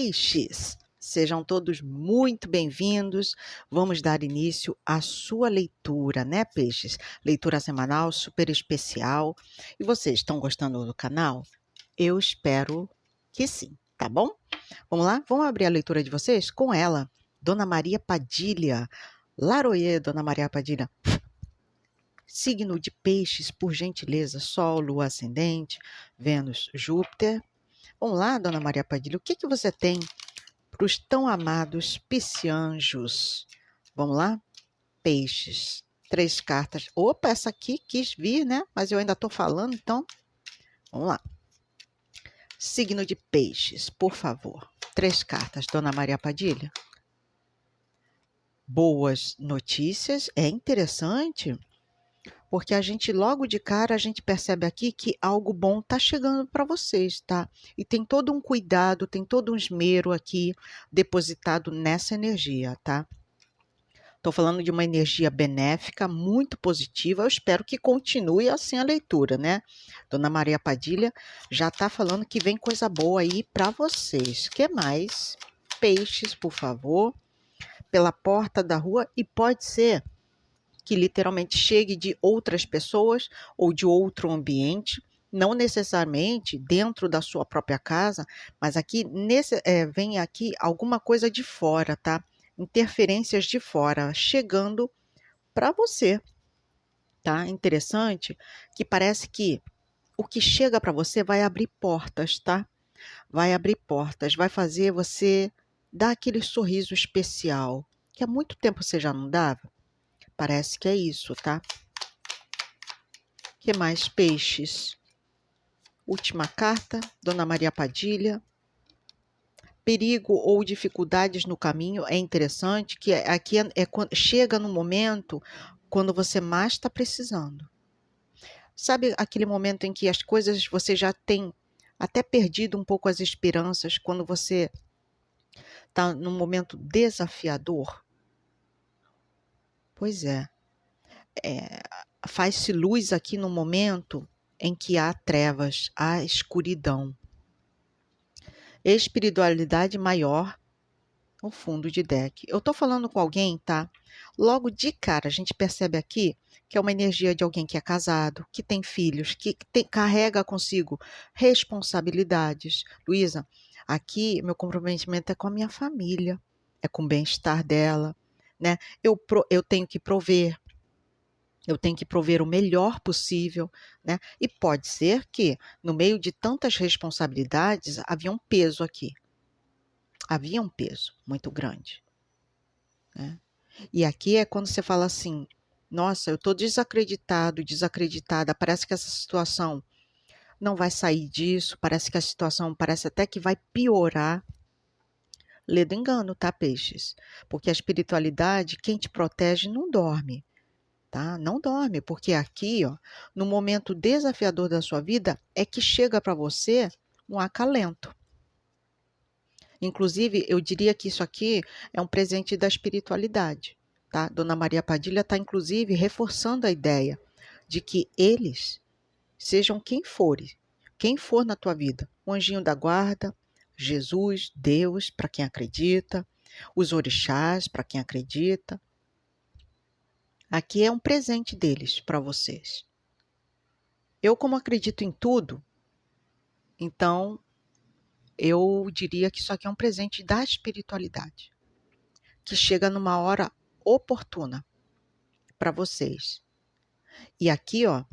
Peixes, sejam todos muito bem-vindos. Vamos dar início à sua leitura, né, Peixes? Leitura semanal super especial. E vocês estão gostando do canal? Eu espero que sim, tá bom? Vamos lá? Vamos abrir a leitura de vocês com ela, Dona Maria Padilha. Laroie, Dona Maria Padilha. Signo de Peixes, por gentileza, Sol, Lua ascendente, Vênus, Júpiter. Vamos lá, Dona Maria Padilha, o que você tem para os tão amados piscianjos? Vamos lá? Peixes. 3 cartas. Opa, essa aqui quis vir, né? Mas eu ainda estou falando, então vamos lá. Signo de Peixes, por favor. 3 cartas, Dona Maria Padilha. Boas notícias. É interessante, porque a gente logo de cara, a gente percebe aqui que algo bom está chegando para vocês, tá? E tem todo um cuidado, tem todo um esmero aqui depositado nessa energia, tá? Estou falando de uma energia benéfica, muito positiva. Eu espero que continue assim a leitura, né? Dona Maria Padilha já está falando que vem coisa boa aí para vocês. Que mais? Peixes, por favor. Pela porta da rua, e pode ser que literalmente chegue de outras pessoas ou de outro ambiente, não necessariamente dentro da sua própria casa, mas aqui vem aqui alguma coisa de fora, tá? Interferências de fora chegando para você, tá? Interessante que parece que o que chega para você vai abrir portas, tá? Vai abrir portas, vai fazer você dar aquele sorriso especial que há muito tempo você já não dava. Parece que é isso, tá? Que mais? Peixes. Última carta, Dona Maria Padilha. Perigo ou dificuldades no caminho. É interessante que aqui quando chega no momento quando você mais está precisando. Sabe aquele momento em que as coisas você já tem até perdido um pouco as esperanças, quando você está num momento desafiador? Pois é. Faz-se luz aqui no momento em que há trevas, há escuridão. Espiritualidade maior, o fundo de deck. Eu estou falando com alguém, tá? Logo de cara, a gente percebe aqui que é uma energia de alguém que é casado, que tem filhos, que carrega consigo responsabilidades. Luísa, aqui meu comprometimento é com a minha família, é com o bem-estar dela, né? Eu tenho que prover. Eu tenho que prover o melhor possível, né? E pode ser que, no meio de tantas responsabilidades, havia um peso aqui. Havia um peso muito grande, né? E aqui é quando você fala assim, nossa, eu estou desacreditado, desacreditada, parece que essa situação não vai sair disso, parece que a situação parece até que vai piorar. Lê do engano, tá, peixes? Porque a espiritualidade, quem te protege não dorme. Tá? Não dorme, porque aqui, ó, no momento desafiador da sua vida, é que chega para você um acalento. Inclusive, eu diria que isso aqui é um presente da espiritualidade, tá? Dona Maria Padilha está, inclusive, reforçando a ideia de que eles, sejam quem for na tua vida, o anjinho da guarda, Jesus, Deus, para quem acredita, os orixás, para quem acredita, aqui é um presente deles para vocês. Eu, como acredito em tudo, então eu diria que isso aqui é um presente da espiritualidade, que chega numa hora oportuna para vocês. E aqui, ó,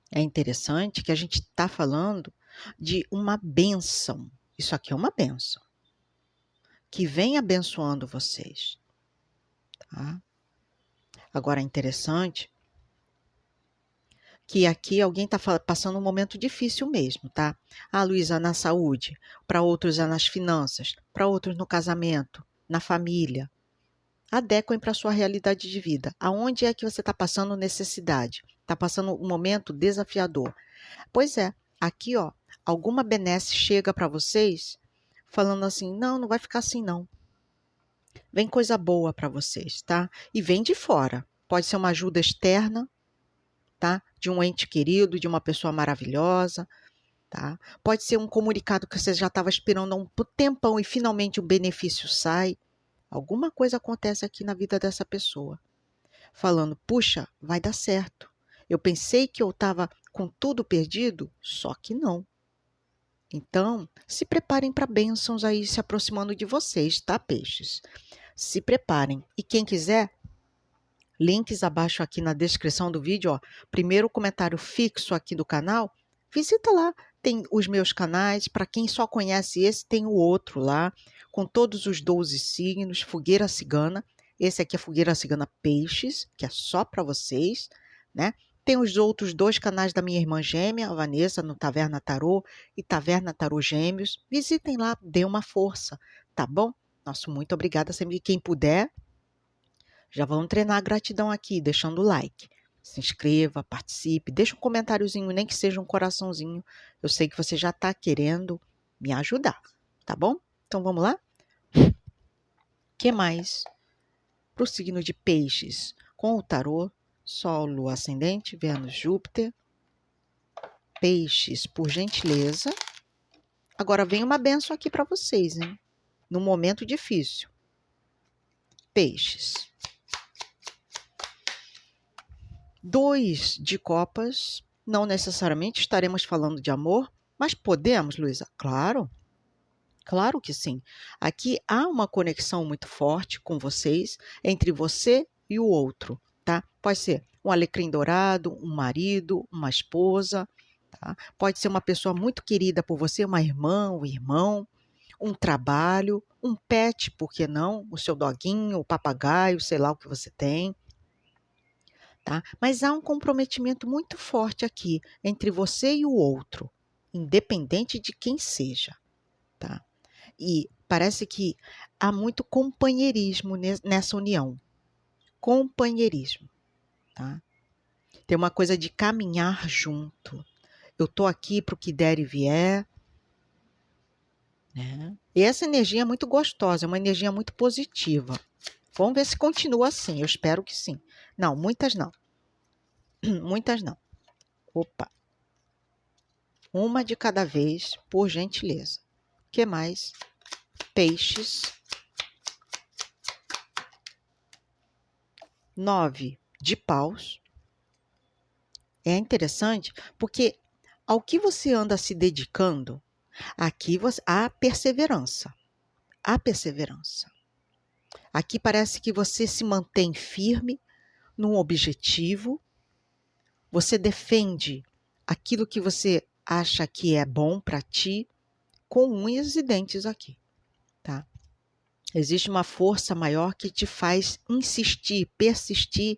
é interessante que a gente está falando de uma bênção. Isso aqui é uma bênção que vem abençoando vocês, tá? Agora é interessante que aqui alguém está passando um momento difícil mesmo, tá? Ah, Luísa, na saúde, para outros é nas finanças, para outros no casamento, na família. Adequem para a sua realidade de vida. Aonde é que você está passando necessidade? Está passando um momento desafiador? Pois é, aqui, ó, alguma benesse chega para vocês falando assim, não, não vai ficar assim não. Vem coisa boa para vocês, tá? E vem de fora. Pode ser uma ajuda externa, tá? De um ente querido, de uma pessoa maravilhosa, tá? Pode ser um comunicado que você já estava esperando há um tempão e finalmente o benefício sai. Alguma coisa acontece aqui na vida dessa pessoa, falando, puxa, vai dar certo. Eu pensei que eu estava com tudo perdido, só que não. Então, se preparem para bênçãos aí se aproximando de vocês, tá, peixes? Se preparem. E quem quiser, links abaixo aqui na descrição do vídeo, ó, primeiro comentário fixo aqui do canal, visita lá. Tem os meus canais, para quem só conhece esse, tem o outro lá, com todos os 12 signos, Fogueira Cigana. Esse aqui é Fogueira Cigana Peixes, que é só para vocês, né? Tem os outros 2 canais da minha irmã gêmea, a Vanessa, no Taverna Tarô e Taverna Tarô Gêmeos. Visitem lá, dê uma força, tá bom? Nosso muito obrigada, sempre quem puder. Já vamos treinar a gratidão aqui, deixando o like. Se inscreva, participe, deixa um comentáriozinho, nem que seja um coraçãozinho. Eu sei que você já está querendo me ajudar, tá bom? Então vamos lá? O que mais? Para o signo de Peixes, com o tarô, Sol, Lua, Ascendente, Vênus, Júpiter. Peixes, por gentileza. Agora vem uma bênção aqui para vocês, hein? Num momento difícil. Peixes. 2 de copas, não necessariamente estaremos falando de amor, mas podemos, Luísa? Claro, claro que sim. Aqui há uma conexão muito forte com vocês, entre você e o outro, tá? Pode ser um alecrim dourado, um marido, uma esposa, tá? Pode ser uma pessoa muito querida por você, uma irmã, um irmão, um trabalho, um pet, por que não? O seu doguinho, o papagaio, sei lá o que você tem. Tá? Mas há um comprometimento muito forte aqui entre você e o outro, independente de quem seja. Tá? E parece que há muito companheirismo nessa união. Companheirismo. Tá? Tem uma coisa de caminhar junto. Eu estou aqui para o que der e vier. Né? E essa energia é muito gostosa, é uma energia muito positiva. Vamos ver se continua assim, eu espero que sim. Não, muitas não. Muitas não. Opa. Uma de cada vez, por gentileza. O que mais? Peixes. 9 de paus. É interessante porque ao que você anda se dedicando, aqui há perseverança. Há perseverança. Aqui parece que você se mantém firme num objetivo, você defende aquilo que você acha que é bom para ti, com unhas e dentes aqui, tá? Existe uma força maior que te faz insistir, persistir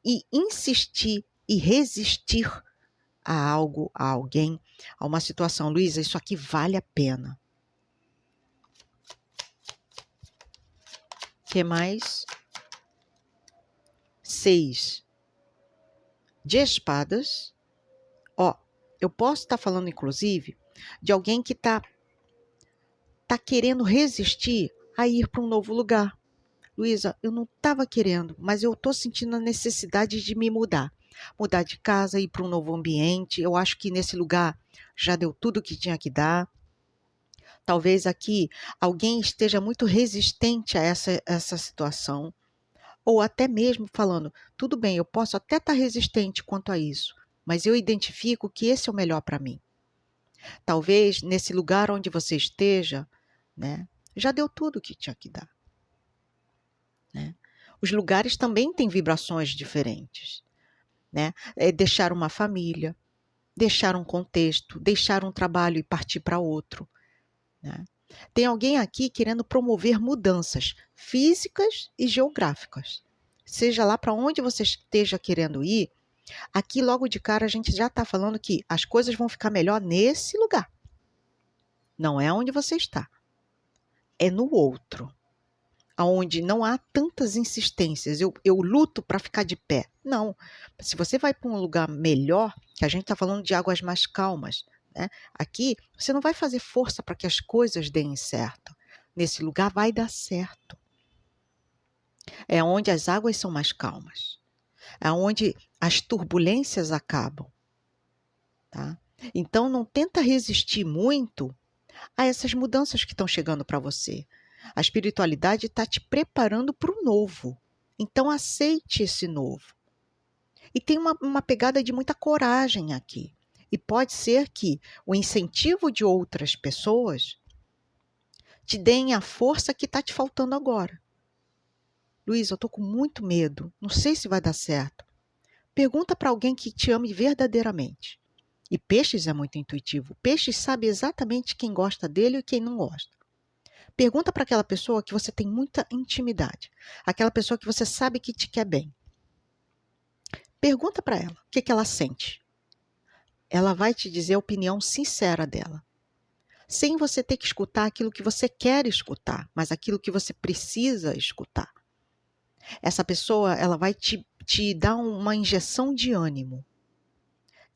e insistir e resistir a algo, a alguém, a uma situação. Luísa, isso aqui vale a pena. O que mais? 6 de espadas. Ó, eu posso estar falando, inclusive, de alguém que tá querendo resistir a ir para um novo lugar. Luísa, eu não estava querendo, mas eu estou sentindo a necessidade de me mudar. Mudar de casa, ir para um novo ambiente. Eu acho que nesse lugar já deu tudo o que tinha que dar. Talvez aqui alguém esteja muito resistente a essa situação. Ou até mesmo falando, tudo bem, eu posso até estar resistente quanto a isso, mas eu identifico que esse é o melhor para mim. Talvez nesse lugar onde você esteja, né, já deu tudo o que tinha que dar. Né? Os lugares também têm vibrações diferentes. Né? Deixar uma família, deixar um contexto, deixar um trabalho e partir para outro. Né? Tem alguém aqui querendo promover mudanças físicas e geográficas. Seja lá para onde você esteja querendo ir, aqui logo de cara a gente já está falando que as coisas vão ficar melhor nesse lugar. Não é onde você está. É no outro. Onde não há tantas insistências, eu luto para ficar de pé. Não, se você vai para um lugar melhor, que a gente está falando de águas mais calmas, né? Aqui você não vai fazer força para que as coisas deem certo. Nesse lugar vai dar certo. É onde as águas são mais calmas. É onde as turbulências acabam. Tá? Então, não tenta resistir muito a essas mudanças que estão chegando para você. A espiritualidade está te preparando para o novo. Então, aceite esse novo. E tem uma pegada de muita coragem aqui. E pode ser que o incentivo de outras pessoas te deem a força que está te faltando agora. Luiz, eu estou com muito medo. Não sei se vai dar certo. Pergunta para alguém que te ame verdadeiramente. E Peixes é muito intuitivo. Peixes sabe exatamente quem gosta dele e quem não gosta. Pergunta para aquela pessoa que você tem muita intimidade. Aquela pessoa que você sabe que te quer bem. Pergunta para ela o que ela sente. Ela vai te dizer a opinião sincera dela. Sem você ter que escutar aquilo que você quer escutar, mas aquilo que você precisa escutar. Essa pessoa, ela vai te dar uma injeção de ânimo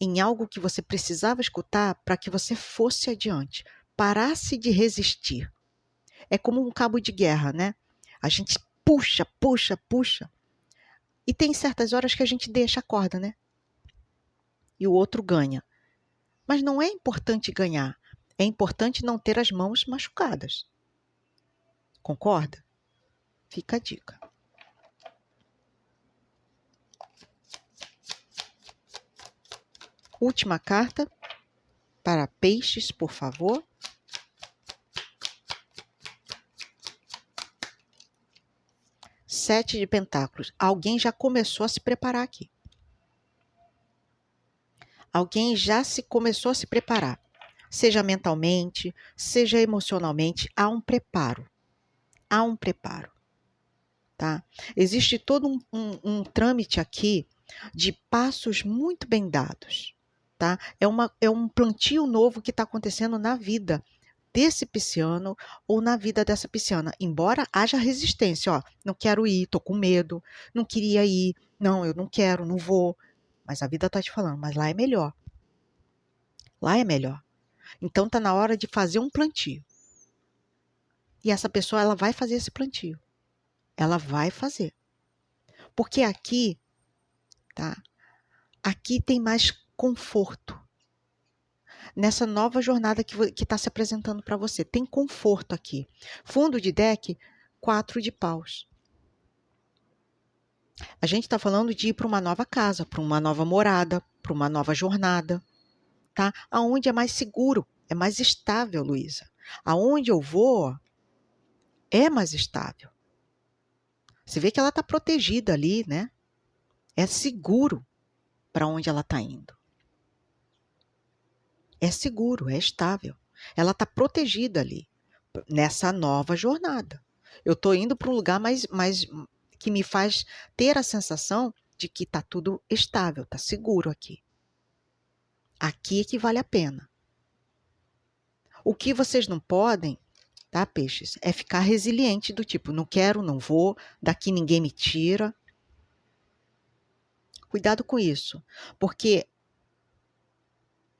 em algo que você precisava escutar para que você fosse adiante, parasse de resistir. É como um cabo de guerra, né? A gente puxa, puxa, puxa. E tem certas horas que a gente deixa a corda, né? E o outro ganha. Mas não é importante ganhar. É importante não ter as mãos machucadas. Concorda? Fica a dica. Última carta para Peixes, por favor. Sete de Pentáculos. Alguém já começou a se preparar aqui. Alguém já começou a se preparar. Seja mentalmente, seja emocionalmente, há um preparo. Há um preparo. Tá? Existe todo um trâmite aqui de passos muito bem dados. Tá? É um plantio novo que está acontecendo na vida desse pisciano ou na vida dessa pisciana. Embora haja resistência. Ó, não quero ir, estou com medo, não queria ir, não, eu não quero, não vou. Mas a vida está te falando, mas lá é melhor. Lá é melhor. Então está na hora de fazer um plantio. E essa pessoa, ela vai fazer esse plantio. Ela vai fazer. Porque aqui, tá? Aqui tem mais conforto. Nessa nova jornada que está se apresentando para você. Tem conforto aqui. Fundo de deck, 4 de paus. A gente está falando de ir para uma nova casa, para uma nova morada, para uma nova jornada. Tá? Aonde é mais seguro, é mais estável, Luísa. Aonde eu vou é mais estável. Você vê que ela está protegida ali, né? É seguro para onde ela está indo. É seguro, é estável. Ela está protegida ali, nessa nova jornada. Eu estou indo para um lugar mais que me faz ter a sensação de que está tudo estável, está seguro aqui. Aqui é que vale a pena. O que vocês não podem, tá, peixes, é ficar resiliente do tipo, não quero, não vou, daqui ninguém me tira. Cuidado com isso, porque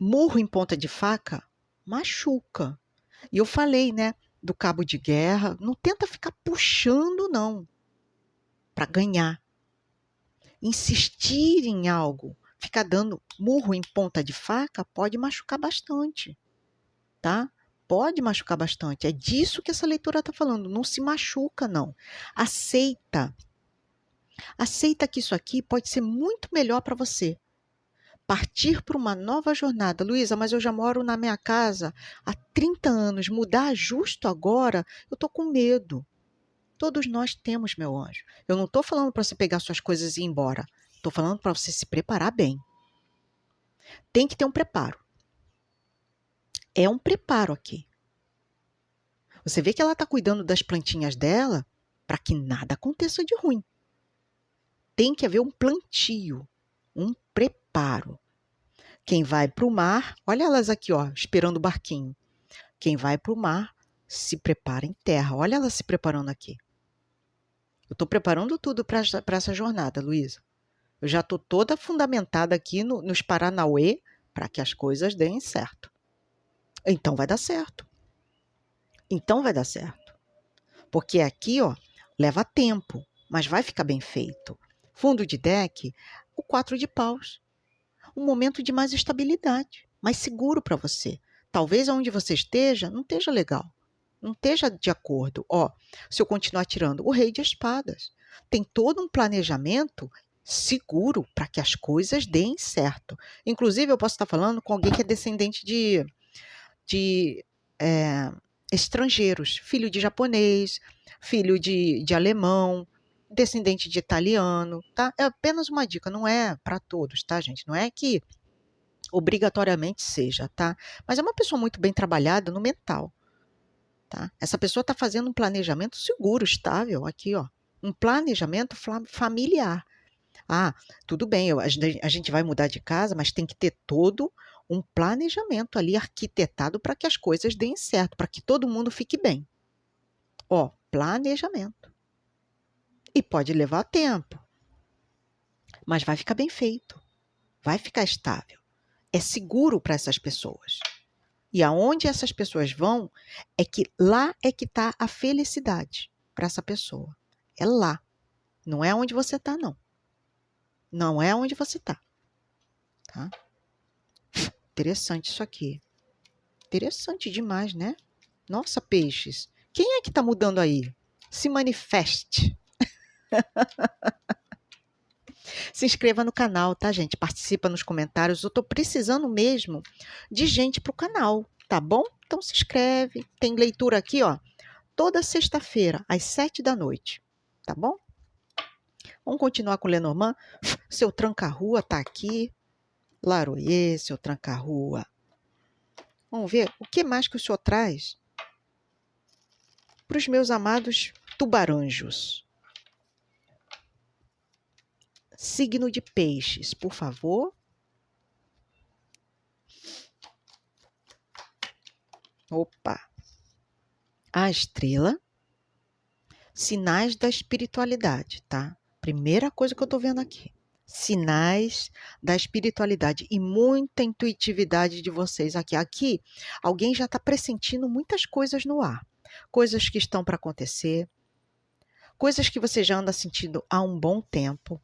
murro em ponta de faca machuca. E eu falei, né, do cabo de guerra, não tenta ficar puxando, não, para ganhar. Insistir em algo, ficar dando murro em ponta de faca pode machucar bastante, tá? Pode machucar bastante. É disso que essa leitura está falando. Não se machuca, não. Aceita. Aceita que isso aqui pode ser muito melhor para você. Partir para uma nova jornada. Luísa, mas eu já moro na minha casa há 30 anos. Mudar justo agora, eu estou com medo. Todos nós temos, meu anjo. Eu não estou falando para você pegar suas coisas e ir embora. Estou falando para você se preparar bem. Tem que ter um preparo. É um preparo aqui. Você vê que ela está cuidando das plantinhas dela para que nada aconteça de ruim. Tem que haver um plantio, um preparo. Quem vai para o mar, olha elas aqui, ó, esperando o barquinho. Quem vai para o mar se prepara em terra. Olha ela se preparando aqui. Eu estou preparando tudo para essa jornada, Luísa. Eu já estou toda fundamentada aqui nos Paranauê para que as coisas deem certo. Então vai dar certo. Então vai dar certo. Porque aqui, ó, leva tempo, mas vai ficar bem feito. Fundo de deck, o 4 de paus. Um momento de mais estabilidade. mais seguro para você. Talvez onde você esteja não esteja legal, não esteja de acordo. Ó, se eu continuar tirando o rei de espadas, tem todo um planejamento seguro para que as coisas deem certo. Inclusive, eu posso estar falando com alguém que é descendente de estrangeiros, filho de japonês, filho de alemão, descendente de italiano, tá? É apenas uma dica, não é para todos, tá, gente? Não é que obrigatoriamente seja, tá? Mas é uma pessoa muito bem trabalhada no mental, tá? Essa pessoa está fazendo um planejamento seguro, estável, aqui, ó. Um planejamento familiar. Ah, tudo bem, a gente vai mudar de casa, mas tem que ter todo um planejamento ali arquitetado para que as coisas deem certo, para que todo mundo fique bem. Ó, planejamento. E pode levar tempo, mas vai ficar bem feito, vai ficar estável. É seguro para essas pessoas. E aonde essas pessoas vão, é que lá é que está a felicidade para essa pessoa. É lá. Não é onde você está, não. Não é onde você está. Tá? Interessante isso aqui. Interessante demais, né? Nossa, peixes. Quem é que está mudando aí? Se manifeste. Se inscreva no canal, tá, gente? Participa nos comentários. Eu tô precisando mesmo de gente pro canal, tá bom? Então se inscreve. Tem leitura aqui, ó, toda sexta-feira, às 7 da noite, tá bom? Vamos continuar com o Lenormand. Seu tranca-rua tá aqui. Laroyer, seu tranca-rua. Vamos ver o que mais que o senhor traz para os meus amados tubaranjos. Signo de peixes, por favor. Opa! A estrela. Sinais da espiritualidade, tá? Primeira coisa que eu tô vendo aqui. Sinais da espiritualidade e muita intuitividade de vocês aqui. Aqui, alguém já está pressentindo muitas coisas no ar. Coisas que estão para acontecer. Coisas que você já anda sentindo há um bom tempo.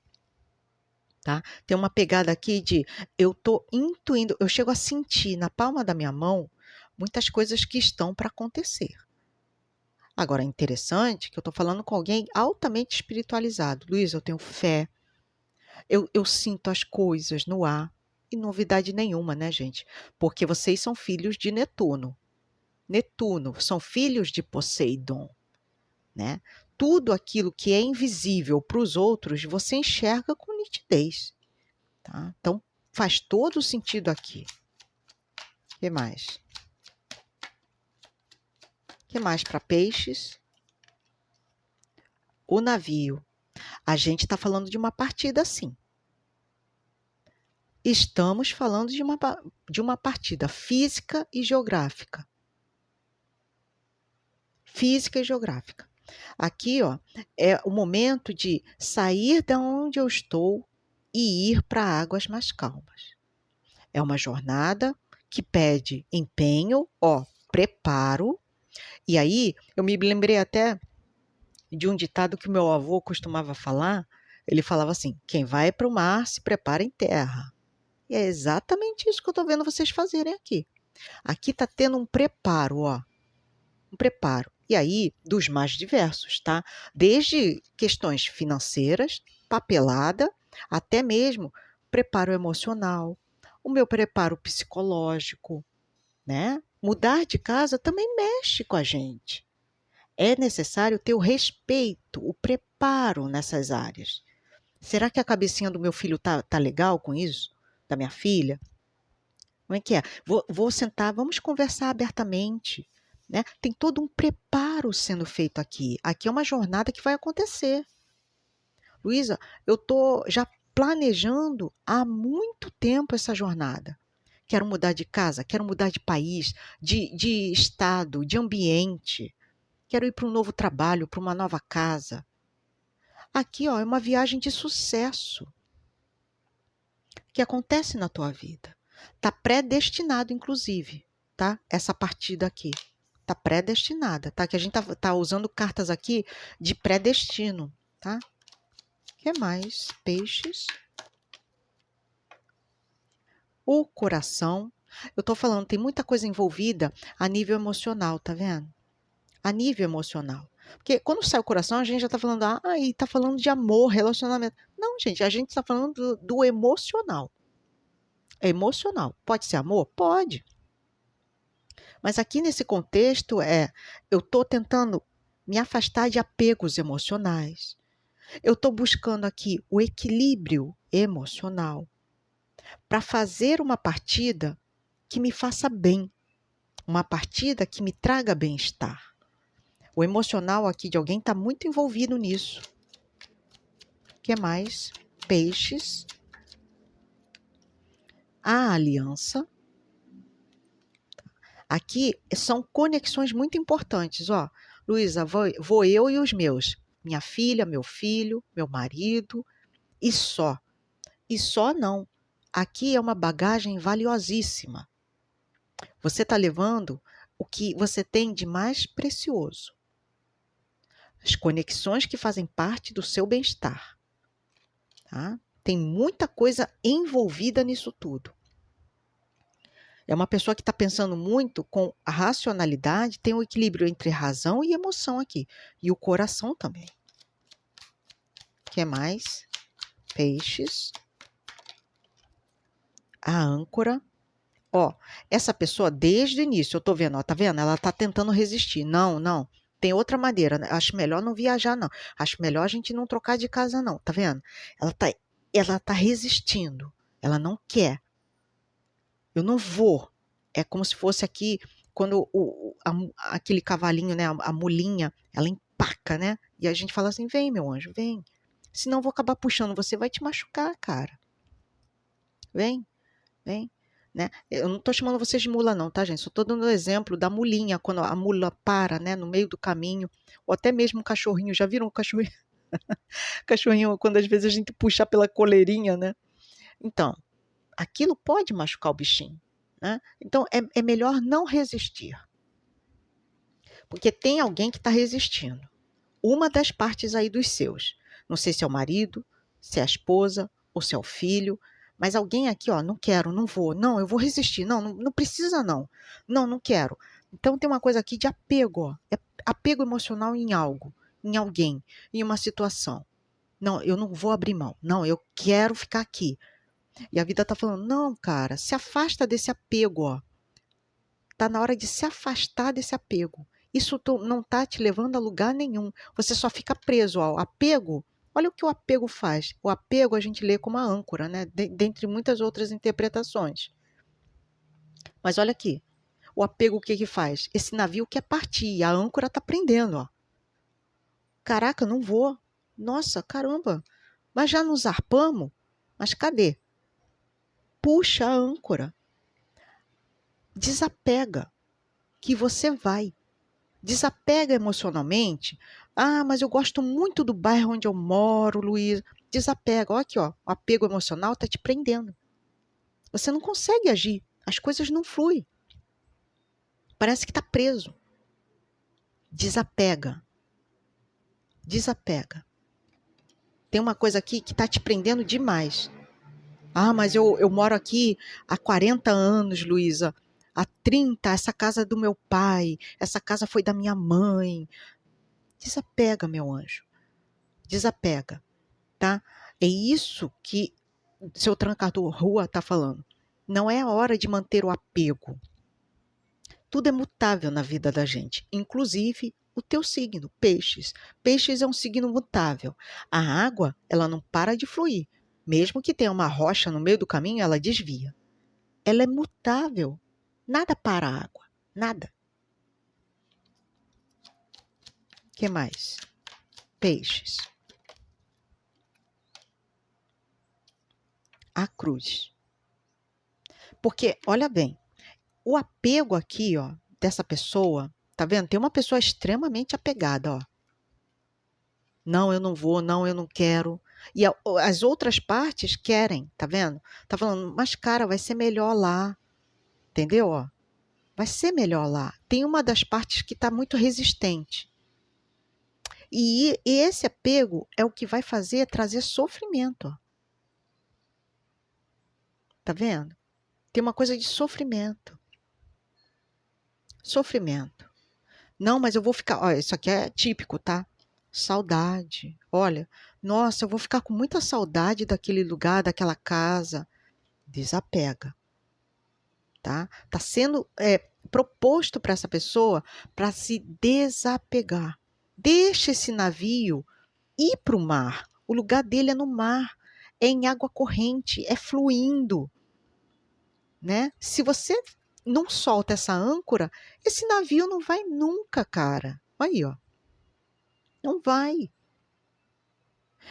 Tá? Tem uma pegada aqui de eu tô intuindo, eu chego a sentir na palma da minha mão muitas coisas que estão para acontecer. Agora, é interessante que eu estou falando com alguém altamente espiritualizado. Luiz, eu tenho fé, eu sinto as coisas no ar. E novidade nenhuma, né, gente? Porque vocês são filhos de Netuno. Netuno, são filhos de Poseidon, né? Tudo aquilo que é invisível para os outros, você enxerga com nitidez. Tá? Então, faz todo sentido aqui. O que mais? O que mais para peixes? O navio. A gente está falando de uma partida, sim. Estamos falando de uma partida física e geográfica. Física e geográfica. Aqui, ó, é o momento de sair de onde eu estou e ir para águas mais calmas. É uma jornada que pede empenho, ó, preparo. E aí, eu me lembrei até de um ditado que o meu avô costumava falar. Ele falava assim: quem vai para o mar se prepara em terra. E é exatamente isso que eu estou vendo vocês fazerem aqui. Aqui está tendo um preparo, ó. Um preparo. E aí, dos mais diversos, tá? Desde questões financeiras, papelada, até mesmo preparo emocional, o meu preparo psicológico, né? Mudar de casa também mexe com a gente. É necessário ter o respeito, o preparo nessas áreas. Será que a cabecinha do meu filho tá legal com isso? Da minha filha? Como é que é? Vou sentar, vamos conversar abertamente. Né? Tem todo um preparo sendo feito aqui. Aqui é uma jornada que vai acontecer. Luísa, eu estou já planejando há muito tempo essa jornada. Quero mudar de casa, quero mudar de país, de estado, de ambiente. Quero ir para um novo trabalho, para uma nova casa. Aqui, ó, é uma viagem de sucesso que acontece na tua vida. Está predestinado, inclusive, tá? Essa partida aqui. Está predestinada, tá? Que a gente tá usando cartas aqui de predestino, tá? O que mais? Peixes. O coração. Eu tô falando, tem muita coisa envolvida a nível emocional, tá vendo? A nível emocional. Porque quando sai o coração, a gente já tá falando, aí tá falando de amor, relacionamento. Não, gente, a gente tá falando do emocional. É emocional. Pode ser amor? Pode. Mas aqui nesse contexto eu tô tentando me afastar de apegos emocionais. Eu tô buscando aqui o equilíbrio emocional para fazer uma partida que me faça bem, uma partida que me traga bem-estar. O emocional aqui de alguém está muito envolvido nisso. O que mais? Peixes. A aliança. Aqui são conexões muito importantes. Ó, Luísa, vou eu e os meus. Minha filha, meu filho, meu marido. E só. E só não. Aqui é uma bagagem valiosíssima. Você está levando o que você tem de mais precioso. As conexões que fazem parte do seu bem-estar. Tá? Tem muita coisa envolvida nisso tudo. É uma pessoa que está pensando muito com a racionalidade, tem um equilíbrio entre razão e emoção aqui. E o coração também. O que mais? Peixes. A âncora. Ó, essa pessoa, desde o início, eu tô vendo, ó, tá vendo? Ela tá tentando resistir. Não, não. Tem outra maneira, né? Acho melhor não viajar, não. Acho melhor a gente não trocar de casa, não. Tá vendo? Ela tá resistindo. Ela não quer. Eu não vou. É como se fosse aqui, quando aquele cavalinho, né? A mulinha, ela empaca, né? E a gente fala assim, vem, meu anjo, vem. Senão eu vou acabar puxando, você vai te machucar, cara. Vem, vem. Né? Eu não estou chamando vocês de mula não, tá, gente? Só estou dando o exemplo da mulinha, quando a mula para, né, no meio do caminho, ou até mesmo um cachorrinho. Já viram o cachorrinho? Cachorrinho, quando às vezes a gente puxa pela coleirinha, né? Então, aquilo pode machucar o bichinho, né? Então, é melhor não resistir. Porque tem alguém que está resistindo. Uma das partes aí dos seus. Não sei se é o marido, se é a esposa, ou se é o filho, mas alguém aqui, ó, não quero, não vou, não, eu vou resistir, não precisa não, não quero. Então tem uma coisa aqui de apego, ó, é apego emocional em algo, em alguém, em uma situação. Não, eu não vou abrir mão, não, eu quero ficar aqui. E a vida tá falando, não, cara, se afasta desse apego, ó. Tá na hora de se afastar desse apego. Isso não tá te levando a lugar nenhum. Você só fica preso ao apego. Olha o que o apego faz. O apego a gente lê como a âncora, né? Dentre muitas outras interpretações. Mas olha aqui. O apego o que que faz? Esse navio quer partir e a âncora tá prendendo, ó. Caraca, não vou. Nossa, caramba. Mas já nos zarpamos? Mas cadê? Puxa a âncora. Desapega. Que você vai. Desapega emocionalmente. Mas eu gosto muito do bairro onde eu moro, Luiz. Desapega. Olha aqui, ó. O apego emocional está te prendendo. Você não consegue agir. As coisas não fluem. Parece que está preso. Desapega. Desapega. Tem uma coisa aqui que está te prendendo demais. Mas eu moro aqui há 40 anos, Luísa. Há 30, essa casa é do meu pai. Essa casa foi da minha mãe. Desapega, meu anjo. Desapega, tá? É isso que seu trancador rua está falando. Não é a hora de manter o apego. Tudo é mutável na vida da gente, inclusive o teu signo, peixes. Peixes é um signo mutável. A água, ela não para de fluir. Mesmo que tenha uma rocha no meio do caminho, ela desvia. Ela é mutável. Nada para a água. Nada. O que mais? Peixes. A cruz. Porque, olha bem, o apego aqui, ó, dessa pessoa, tá vendo? Tem uma pessoa extremamente apegada, ó. Não, eu não vou, não, eu não quero. E as outras partes querem, tá vendo? Tá falando, mas cara, vai ser melhor lá. Entendeu, ó? Vai ser melhor lá. Tem uma das partes que tá muito resistente. E esse apego é o que vai trazer sofrimento, ó. Tá vendo? Tem uma coisa de sofrimento. Sofrimento. Não, mas eu vou ficar. Olha, isso aqui é típico, tá? Saudade. Olha, nossa, eu vou ficar com muita saudade daquele lugar, daquela casa. Desapega, tá? Tá sendo proposto para essa pessoa para se desapegar. Deixa esse navio ir para o mar. O lugar dele é no mar, é em água corrente, é fluindo, né? Se você não solta essa âncora, esse navio não vai nunca, cara. Aí, ó. Não vai.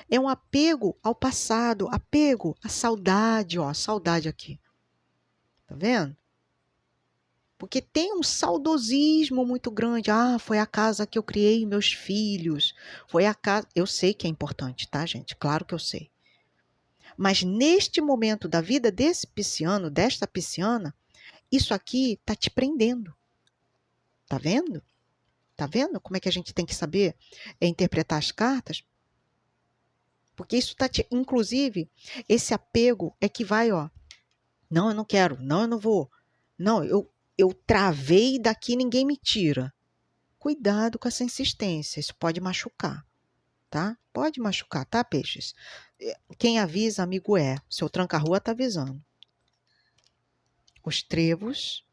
É um apego ao passado, apego à saudade, ó, saudade aqui. Tá vendo? Porque tem um saudosismo muito grande. Ah, foi a casa que eu criei meus filhos. Foi a casa. Eu sei que é importante, tá, gente? Claro que eu sei. Mas neste momento da vida desse pisciano, desta pisciana, isso aqui tá te prendendo. Tá vendo? Tá vendo como é que a gente tem que saber interpretar as cartas? Porque isso tá te, inclusive, esse apego é que vai, ó. Não, eu não quero. Não, eu não vou. Não, eu travei daqui, ninguém me tira. Cuidado com essa insistência, isso pode machucar, tá? Pode machucar, tá, peixes? Quem avisa, amigo é. Seu tranca-rua tá avisando. Os trevos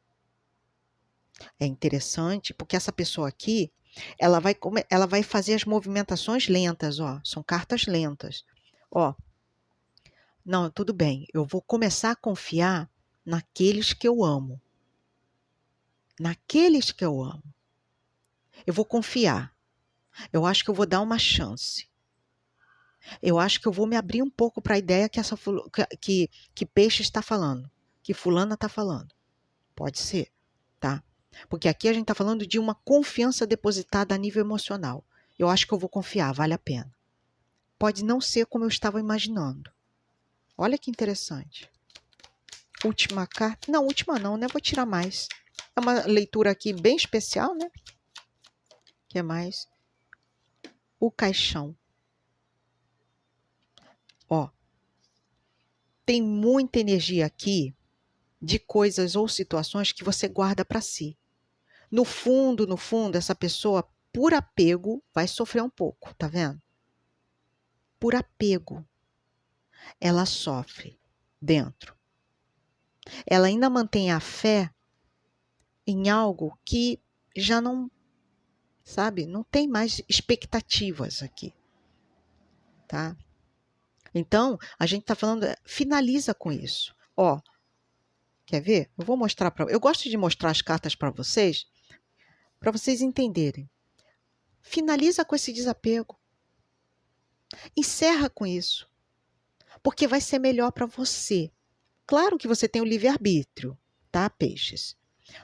é interessante, porque essa pessoa aqui, ela vai fazer as movimentações lentas, ó. São cartas lentas. Ó, não, tudo bem, eu vou começar a confiar naqueles que eu amo. Naqueles que eu amo. Eu vou confiar. Eu acho que eu vou dar uma chance. Eu acho que eu vou me abrir um pouco para a ideia que peixe está falando, que fulana está falando. Pode ser, tá? Porque aqui a gente está falando de uma confiança depositada a nível emocional. Eu acho que eu vou confiar, vale a pena. Pode não ser como eu estava imaginando. Olha que interessante. Última carta. Não, última não, né? Vou tirar mais. É uma leitura aqui bem especial, né? O que mais? O caixão. Ó, tem muita energia aqui de coisas ou situações que você guarda para si. No fundo, essa pessoa, por apego, vai sofrer um pouco, tá vendo? Por apego, ela sofre dentro. Ela ainda mantém a fé em algo que já não, sabe, não tem mais expectativas aqui, tá? Então, a gente tá falando, finaliza com isso. Ó, quer ver? Eu vou mostrar para. Eu gosto de mostrar as cartas para vocês entenderem. Finaliza com esse desapego. Encerra com isso. Porque vai ser melhor para você. Claro que você tem o livre-arbítrio, tá, peixes?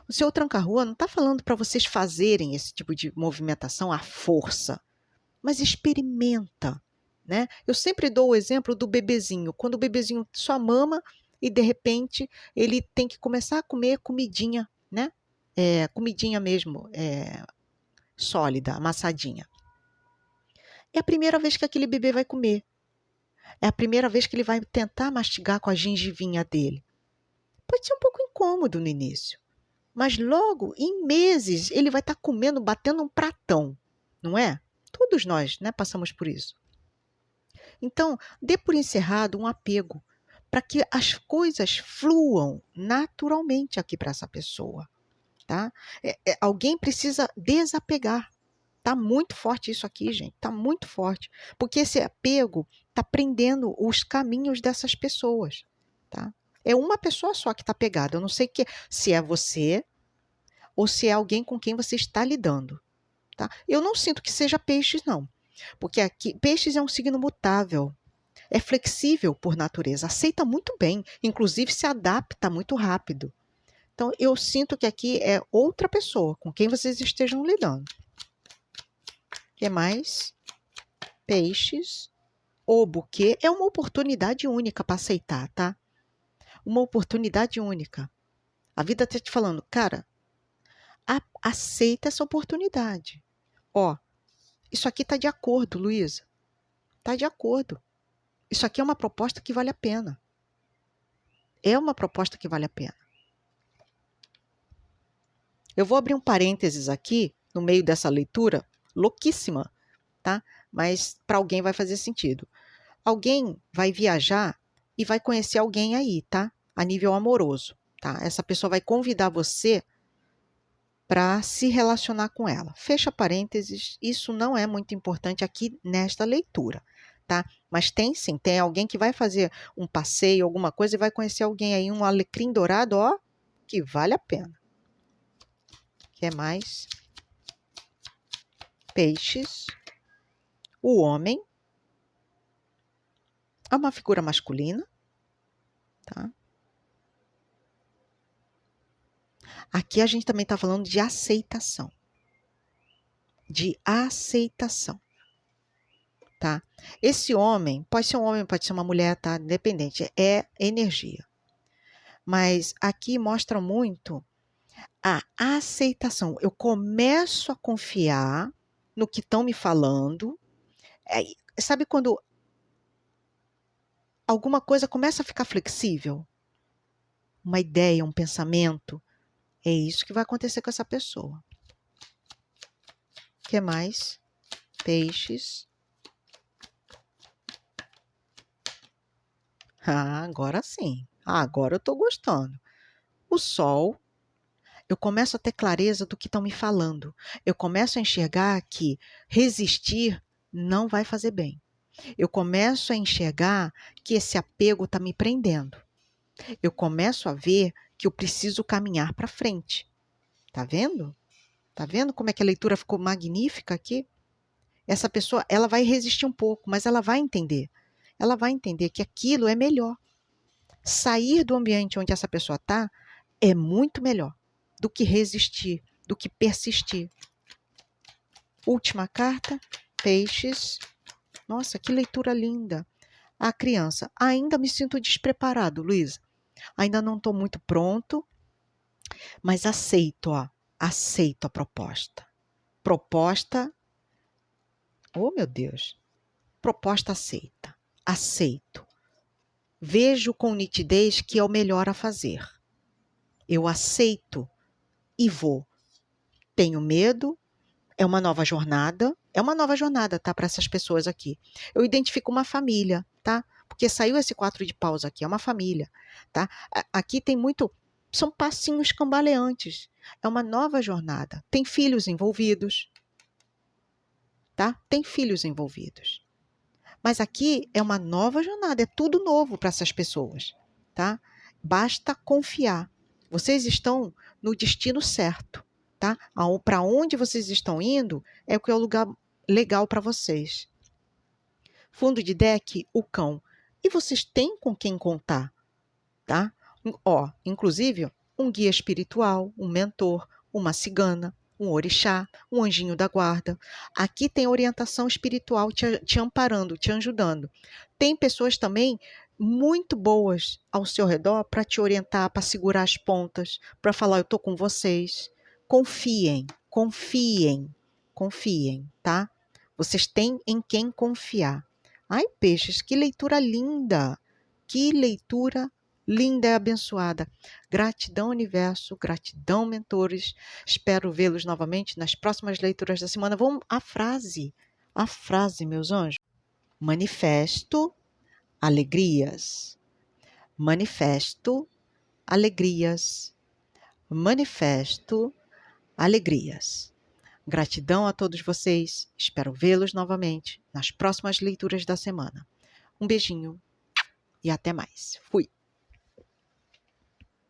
O seu tranca-rua não está falando para vocês fazerem esse tipo de movimentação à força, mas experimenta, né? Eu sempre dou o exemplo do bebezinho. Quando o bebezinho só mama e, de repente, ele tem que começar a comer comidinha, né? Comidinha mesmo, sólida, amassadinha. É a primeira vez que aquele bebê vai comer. É a primeira vez que ele vai tentar mastigar com a gengivinha dele. Pode ser um pouco incômodo no início, mas logo, em meses, ele vai estar comendo, batendo um pratão, não é? Todos nós, né, passamos por isso. Então, dê por encerrado um apego para que as coisas fluam naturalmente aqui para essa pessoa, tá? Alguém precisa desapegar. Tá muito forte isso aqui, gente. Tá muito forte. Porque esse apego tá prendendo os caminhos dessas pessoas, tá? É uma pessoa só que tá pegada. Eu não sei se é você ou se é alguém com quem você está lidando, tá? Eu não sinto que seja peixes, não. Porque aqui, peixes é um signo mutável. É flexível por natureza. Aceita muito bem. Inclusive se adapta muito rápido. Então, eu sinto que aqui é outra pessoa com quem vocês estejam lidando. O que mais? Peixes. O buquê é uma oportunidade única para aceitar, tá? Uma oportunidade única. A vida está te falando, cara, aceita essa oportunidade. Ó, isso aqui está de acordo, Luísa. Está de acordo. Isso aqui é uma proposta que vale a pena. é uma proposta que vale a pena. Eu vou abrir um parênteses aqui, no meio dessa leitura, louquíssima, tá? Mas para alguém vai fazer sentido. Alguém vai viajar e vai conhecer alguém aí, tá? A nível amoroso, tá? Essa pessoa vai convidar você para se relacionar com ela. Fecha parênteses, isso não é muito importante aqui nesta leitura, tá? Mas tem sim, tem alguém que vai fazer um passeio, alguma coisa, e vai conhecer alguém aí, um alecrim dourado, ó, que vale a pena. Quer mais? Peixes. O homem é uma figura masculina, tá? Aqui a gente também está falando de aceitação. De aceitação, tá? Esse homem, pode ser um homem, pode ser uma mulher, tá? Independente, é energia. Mas aqui mostra muito a aceitação. Eu começo a confiar no que estão me falando. Sabe quando alguma coisa começa a ficar flexível? Uma ideia, um pensamento. É isso que vai acontecer com essa pessoa. O que mais? Peixes. Ah, agora sim. Ah, agora eu estou gostando. O sol. Eu começo a ter clareza do que estão me falando. Eu começo a enxergar que resistir não vai fazer bem. Eu começo a enxergar que esse apego está me prendendo. Eu começo a ver que eu preciso caminhar para frente. Tá vendo? Tá vendo como é que a leitura ficou magnífica aqui? Essa pessoa, ela vai resistir um pouco, mas ela vai entender. Ela vai entender que aquilo é melhor. Sair do ambiente onde essa pessoa está é muito melhor do que resistir, do que persistir. Última carta, Peixes. Nossa, que leitura linda. A criança, ainda me sinto despreparado, Luísa. Ainda não estou muito pronto, mas aceito, ó. Aceito a proposta. Proposta, oh meu Deus, proposta aceita. Aceito. Vejo com nitidez que é o melhor a fazer. Eu aceito e vou. Tenho medo, é uma nova jornada, tá, para essas pessoas aqui. Eu identifico uma família, tá? Porque saiu esse 4 de paus aqui, é uma família, tá? Aqui tem muito, são passinhos cambaleantes, é uma nova jornada. Tem filhos envolvidos, tá? Tem filhos envolvidos. Mas aqui é uma nova jornada, é tudo novo para essas pessoas, tá? Basta confiar. Vocês estão no destino certo, tá? Para onde vocês estão indo é o que é o lugar legal para vocês. Fundo de deck, o cão. E vocês têm com quem contar, tá? Ó, inclusive, um guia espiritual, um mentor, uma cigana, um orixá, um anjinho da guarda. Aqui tem orientação espiritual te amparando, te ajudando. Tem pessoas também muito boas ao seu redor para te orientar, para segurar as pontas, para falar, eu estou com vocês. Confiem, confiem, confiem, tá? Vocês têm em quem confiar. Ai, peixes, que leitura linda! Que leitura linda e abençoada. Gratidão, universo, gratidão, mentores. Espero vê-los novamente nas próximas leituras da semana. Vamos à frase. A frase, meus anjos. Manifesto alegrias. Manifesto alegrias. Manifesto alegrias. Gratidão a todos vocês. Espero vê-los novamente nas próximas leituras da semana. Um beijinho e até mais. Fui!